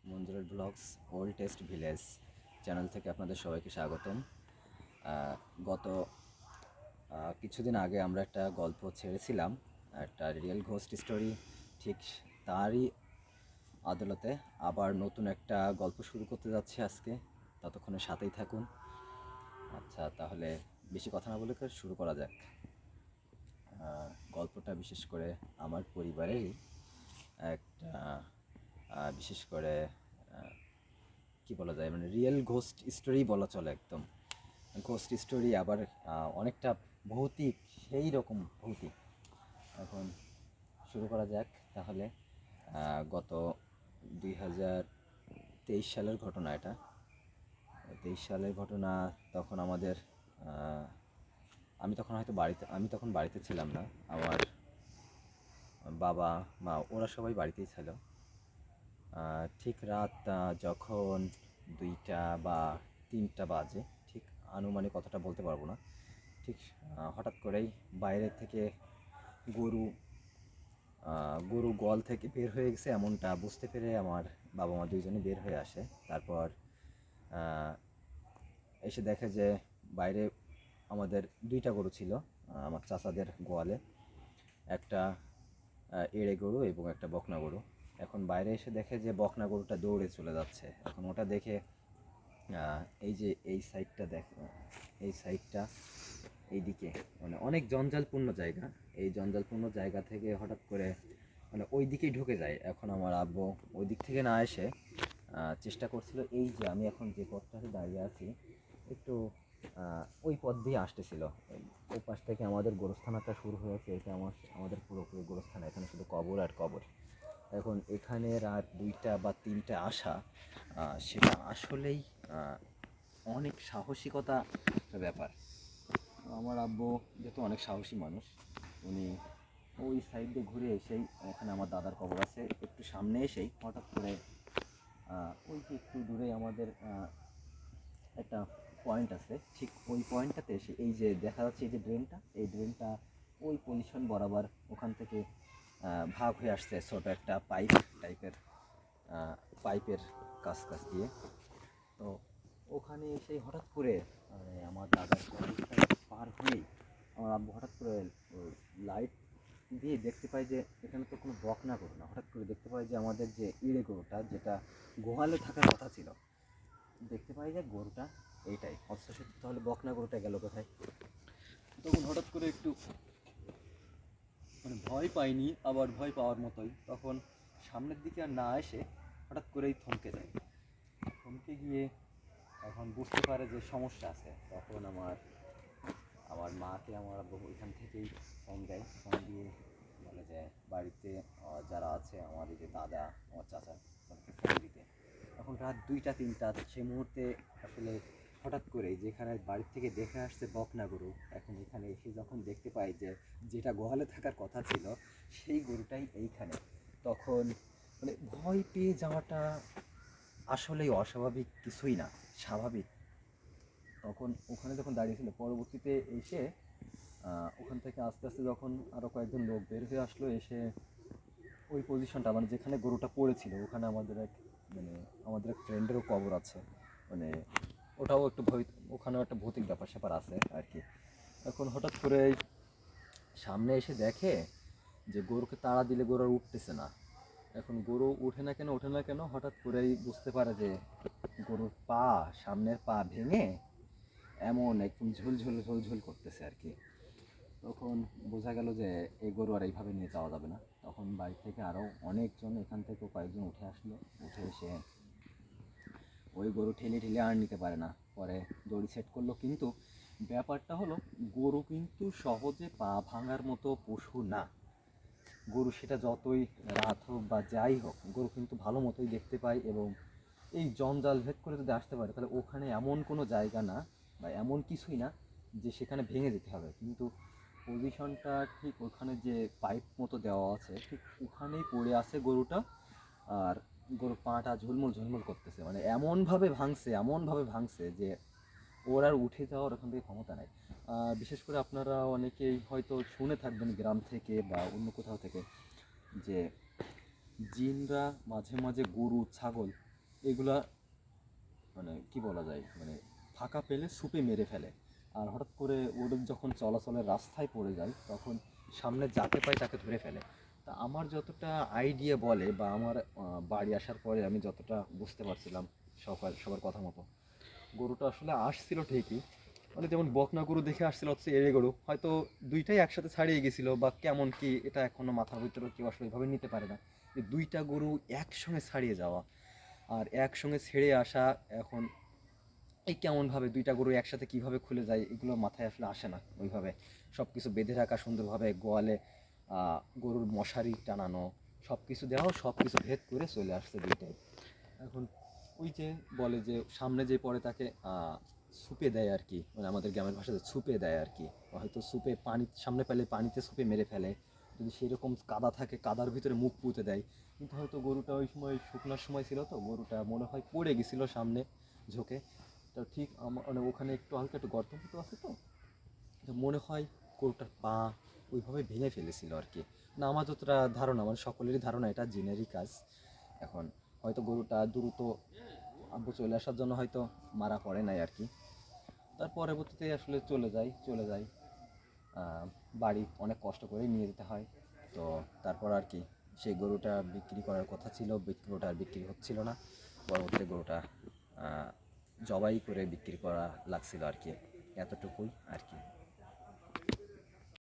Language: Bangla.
Manjurul blogs old taste village channel থেকে আপনাদের সবাইকে স্বাগতম। গত কিছুদিন আগে আমরা একটা গল্প ছেড়েছিলাম, একটা রিয়েল ঘোস্ট স্টোরি। ঠিক তারই আদালতে আবার নতুন একটা গল্প শুরু করতে যাচ্ছি আজকে। ততক্ষণে সাথেই থাকুন। আচ্ছা, তাহলে বেশি কথা না বলে শুরু করা যাক। গল্পটা বিশেষ করে আমার পরিবারেরই একটা বিশেষ করে কি বলা যায়, মানে রিয়েল ঘোস্ট স্টোরি বলা চলে। একদম ঘোস্ট স্টোরি, আবার অনেকটা ভৌতিক, সেই রকম ভৌতিক। এখন শুরু করা যাক তাহলে। গত 2023 সালের ঘটনা এটা। 23 সালের ঘটনা। তখন আমাদের আমি তখন বাড়িতে ছিলাম না। আমার বাবা মা ওরা সবাই বাড়িতেই ছিল। ঠিক রাত যখন 2টা বা 3টা বাজে, ঠিক আনুমানিক কথাটা বলতে পারবো না। ঠিক হঠাৎ করেই বাইরে থেকে গরু গোয়াল থেকে বের হয়ে গেছে এমনটা বুঝতে পেরে আমার বাবা মা দুইজনে বের হয়ে আসে। তারপর এসে দেখে যে বাইরে আমাদের 2টা গরু ছিল আমার চাচাদের গোয়ালে, একটা এড়ে গরু এবং একটা বকনা গরু। এখন বাইরে এসে দেখে যে বকনা গরুটা দৌড়ে চলে যাচ্ছে। এখন ওটা দেখে এই যে এই সাইডটা এইদিকে মানে অনেক জঞ্জালপূর্ণ জায়গা। এই জঞ্জালপূর্ণ জায়গা থেকে হঠাৎ করে মানে ওই দিকেই ঢুকে যায়। এখন আমার আব্বু ওই দিক থেকে না এসে চেষ্টা করছিল, এই যে আমি এখন যে পথটাতে দাঁড়িয়ে আছি একটু ওই পথ দিয়ে আসতেছিল। ওই পাশ থেকে আমাদের গোরস্থানাটা শুরু হয়েছে। এটা আমাদের পুরোপুরি গোরস্থান, এখানে শুধু কবর আর কবর। এখন এখানে রাত 2টা বা 3টা আসা, সেটা আসলেই অনেক সাহসিকতা ব্যাপার। আমার আব্বু যেহেতু অনেক সাহসী মানুষ, উনি ওই সাইড দিয়ে ঘুরে এসেই, এখানে আমার দাদার কবর আছে, একটু সামনে এসেই হঠাৎ করে ওই যে একটু দূরে আমাদের একটা পয়েন্ট আছে, ঠিক ওই পয়েন্টটাতে এসে এই যে দেখা যাচ্ছে এই যে ড্রেনটা ওই পজিশন বরাবর ওখান থেকে ভাগ হয়ে আসছে ছোটো একটা পাইপের কাছ দিয়ে। তো ওখানে এসে হঠাৎ করে আমার দাদার কলেজটা পার হয়েই আমার আব্বু হঠাৎ করে লাইট দিয়ে দেখতে পাই যে এখানে তো কোনো বকনা গরু না। হঠাৎ করে দেখতে পাই যে আমাদের যে ইড়ে গরুটা, যেটা গোহালে থাকার কথা ছিল, দেখতে পাই যে গরুটা এইটাই। অথচ তাহলে বকনা গরুটা গেল কোথায়? তখন হঠাৎ করে একটু মানে ভয় পাইনি, আবার ভয় পাওয়ার মতোই। তখন সামনের দিকে আর না এসে হঠাৎ করেই থমকে গিয়ে এখন বুঝতে পারে যে সমস্যা আছে। তখন আমার মাকে আমার ওইখান থেকেই ফোন দিয়ে বলে যে বাড়িতে যারা আছে, আমার এই যে দাদা, আমার চাচা, তাদেরকে ফোন দিতে। এখন রাত 2টা 3টা, সে মুহূর্তে আসলে হঠাৎ করে যেখানে বাড়ির থেকে দেখে আসছে বকনা গরু, এখন এখানে এসে যখন দেখতে পাই যে যেটা গোহালে থাকার কথা ছিল সেই গরুটাই এইখানে, তখন মানে ভয় পেয়ে যাওয়াটা আসলেই অস্বাভাবিক কিছুই না, স্বাভাবিক। তখন ওখানে যখন দাঁড়িয়েছিল, পরবর্তীতে এসে ওখান থেকে আস্তে আস্তে যখন আরও কয়েকজন লোক বের হয়ে আসলো, এসে ওই পজিশনটা মানে যেখানে গরুটা পড়েছিল ওখানে আমাদের এক ফ্রেন্ডেরও কবর আছে। মানে ওটাও একটু ওখানেও একটা ভৌতিক ব্যাপার স্যাপার আছে আর কি। এখন হঠাৎ করে সামনে এসে দেখে যে গরুকে তাড়া দিলে গরু আর উঠতেছে না। এখন গরু ওঠে না কেন হঠাৎ করেই বুঝতে পারে যে গরুর সামনের পা ভেঙে এমন একদম ঝুলঝুল করতেছে আর কি। তখন বোঝা গেল যে এই গরু আর এইভাবে নিয়ে যাওয়া যাবে না। তখন বাড়ি থেকে আরও অনেকজন, এখান থেকে কয়েকজন উঠে আসলো। উঠে এসে ওই গরু ঠেলে আর নিতে পারে না, পরে দড়ি সেট করলো। কিন্তু ব্যাপারটা হলো, গরু কিন্তু সহজে পা ভাঙার মতো পশু না। গরু সেটা যতই রাত হোক বা যাই হোক, গরু কিন্তু ভালো মতোই দেখতে পায়, এবং এই জঞ্জাল ভেদ করে যদি আসতে পারে তাহলে ওখানে এমন কোনো জায়গা না বা এমন কিছুই না যে সেখানে ভেঙে যেতে হবে। কিন্তু পজিশনটা ঠিক ওখানে যে পাইপ মতো দেওয়া আছে, ঠিক ওখানেই পড়ে আছে গরুটা। আর গরুর পাটা ঝুলমুল করতেছে, মানে এমনভাবে ভাঙছে যে ওর আর উঠে যাওয়ার ওখান থেকে ক্ষমতা নেই। বিশেষ করে আপনারা অনেকেই হয়তো শুনে থাকবেন গ্রাম থেকে বা অন্য কোথাও থেকে, যে জিনরা মাঝে মাঝে গরু ছাগল এগুলা মানে কি বলা যায়, মানে ফাঁকা পেলে সুপে মেরে ফেলে। আর হঠাৎ করে ওদের যখন চলাচলের রাস্তায় পড়ে যায় তখন সামনে যাকে পায় তাকে ধরে ফেলে। তা আমার যতটা আইডিয়া বলে বা আমার বাড়ি আসার পরে আমি যতটা বুঝতে পারছিলাম সবার কথা মতো, গরুটা আসলে আসছিল ঠিকই, মানে যেমন বকনা গরু দেখে আসছিল হচ্ছে এড়ে গরু, হয়তো দুইটাই একসাথে ছাড়িয়ে গেছিল বা কেমন কি, এটা এখনো মাথার ভিতরে কেউ আসলে এভাবে নিতে পারে না যে দুইটা গরু একসঙ্গে ছাড়িয়ে যাওয়া আর একসঙ্গে ছেড়ে আসা। এখন এই কেমনভাবে দুইটা গরু একসাথে কিভাবে খুলে যায় এগুলো মাথায় আসলে আসে না ওইভাবে। সব কিছু বেঁধে রাখা সুন্দরভাবে গোয়ালে, গরুর মশারি টানানো, সব কিছু দেওয়া, সব কিছু ভেদ করে চলে আসছে দুইটাই। এখন ওই যে বলে যে সামনে যে পড়ে তাকে সুপে দেয় আর কি, মানে আমাদের গ্রামের ভাষাতে সুপে দেয় আর কি। হয়তো সুপে পানি সামনে পেলে পানিতে সুপে মেরে ফেলে, যদি সেরকম কাদা থাকে কাদার ভিতরে মুখ পুঁতে দেয়। কিন্তু হয়তো গরুটা ওই সময় শুকনার সময় ছিল, তো গরুটা মনে হয় পড়ে গেছিলো সামনে ঝোঁকে। তো ঠিক মানে ওখানে একটু হালকা একটু গর্ত মতো আছে, তো তো মনে হয় গরুটার পা ওইভাবে ভেঙে ফেলেছিল আর কি। না আমার যতটা ধারণা, মানে সকলেরই ধারণা এটা জিনেরই কাজ। এখন হয়তো গরুটা দ্রুত আব্বু চলে আসার জন্য হয়তো মারা পড়ে নাই আর কি। তার পরবর্তীতে আসলে চলে যায় বাড়ি অনেক কষ্ট করে নিয়ে যেতে হয়। তো তারপর আর কি সেই গরুটা বিক্রি করার কথা ছিল, গরুটা আর বিক্রি হচ্ছিল না। পরবর্তীতে গরুটা জবাই করে বিক্রি করা লাগছিল আর কি, এতটুকুই আর কি।